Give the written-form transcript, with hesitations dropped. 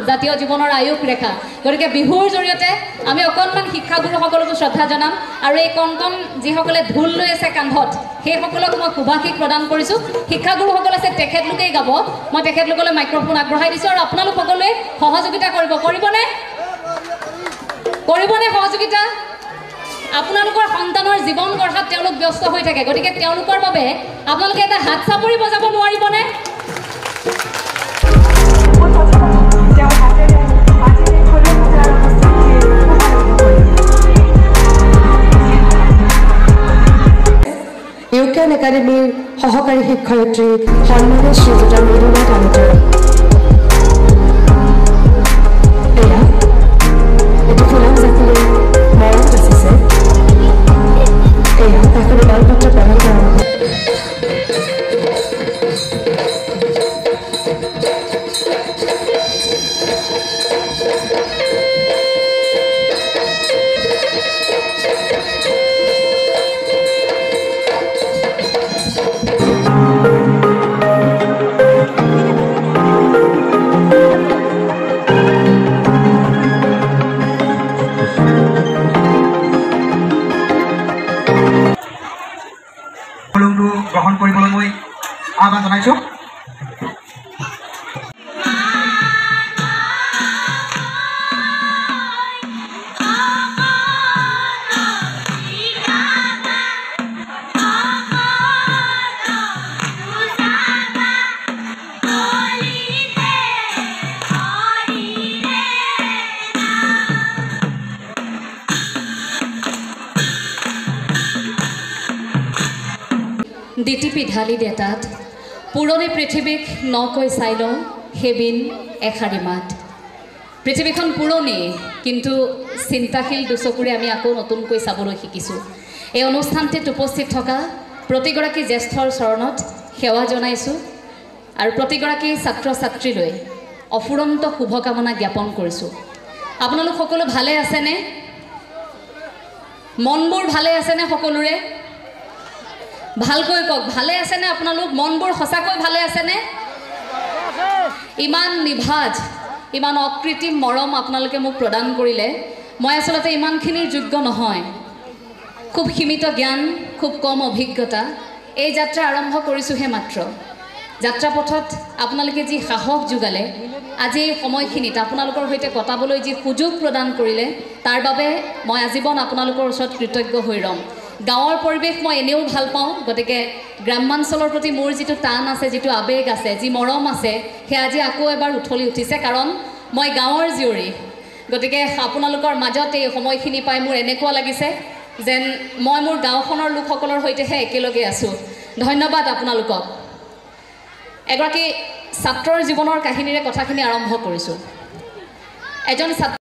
জাতীয় জীৱনৰ আয়ুস ৰেখা গতিকে বিহুৰ জৰিয়তে আমি অকণমান শিক্ষাগুৰুসকলকো শ্ৰদ্ধা জনাম আৰু এই কণ যিসকলে ঢোল লৈ আছে কান্ধত সেইসকলক মই সুভাষিক প্ৰদান কৰিছোঁ শিক্ষাগুৰুসকল আছে তেখেতলোকেই গাব মই তেখেতলোকলৈ মাইক্ৰফোন আগবঢ়াই দিছোঁ আৰু আপোনালোক সকলোৱে সহযোগিতা কৰিবনে সহযোগিতা আপোনালোকৰ সন্তানৰ জীৱন গঢ়াত তেওঁলোক ব্যস্ত হৈ থাকে গতিকে তেওঁলোকৰ বাবে আপোনালোকে এটা হাত চাপৰি বজাব নোৱাৰিবনে ইউকেন একাডেমিৰ সহকাৰী শিক্ষয়িত্ৰী সন্মানীয় শ্ৰীযুতা মৃদুলা তালুকদাৰ গ্ৰহণ কৰিবলৈ মই আহ্বান জনাইছোঁ ডিটিপি ঢালি দেতাত পুৰণি পৃথিৱীক নকৈ চাই লওঁ হেবিন এষাৰি মাত পৃথিৱীখন পুৰণি কিন্তু চিন্তাশীল দুচকুৰে আমি আকৌ নতুনকৈ চাবলৈ শিকিছোঁ এই অনুষ্ঠানটিত উপস্থিত থকা প্ৰতিগৰাকী জ্যেষ্ঠৰ চৰণত সেৱা জনাইছোঁ আৰু প্ৰতিগৰাকী ছাত্ৰ ছাত্ৰীলৈ অফুৰন্ত শুভকামনা জ্ঞাপন কৰিছোঁ আপোনালোক সকলো ভালে আছেনে মনবোৰ ভালে আছেনে সকলোৰে ভালকৈ কওক ভালে আছেনে আপোনালোক মনবোৰ সঁচাকৈ ভালে আছেনে ইমান নিভাজ ইমান অকৃত্ৰিম মৰম আপোনালোকে মোক প্ৰদান কৰিলে মই আচলতে ইমানখিনিৰ যোগ্য নহয় খুব সীমিত জ্ঞান খুব কম অভিজ্ঞতা এই যাত্ৰা আৰম্ভ কৰিছোঁহে মাত্ৰ যাত্ৰাপথত আপোনালোকে যি সাহস যোগালে আজি এই সময়খিনিত আপোনালোকৰ সৈতে কটাবলৈ যি সুযোগ প্ৰদান কৰিলে তাৰ বাবে মই আজীৱন আপোনালোকৰ ওচৰত কৃতজ্ঞ হৈ ৰ'ম গাঁৱৰ পৰিৱেশ মই এনেও ভাল পাওঁ গতিকে গ্ৰামাঞ্চলৰ প্ৰতি মোৰ যিটো টান আছে যিটো আৱেগ আছে যি মৰম আছে সেয়া আজি আকৌ এবাৰ উঠলি উঠিছে কাৰণ মই গাঁৱৰ জীয়ৰী গতিকে আপোনালোকৰ মাজত এই সময়খিনি পাই মোৰ এনেকুৱা লাগিছে যেন মই মোৰ গাঁওখনৰ লোকসকলৰ সৈতেহে একেলগে আছোঁ ধন্যবাদ আপোনালোকক এগৰাকী ছাত্ৰৰ জীৱনৰ কাহিনীৰে কথাখিনি আৰম্ভ কৰিছোঁ এজন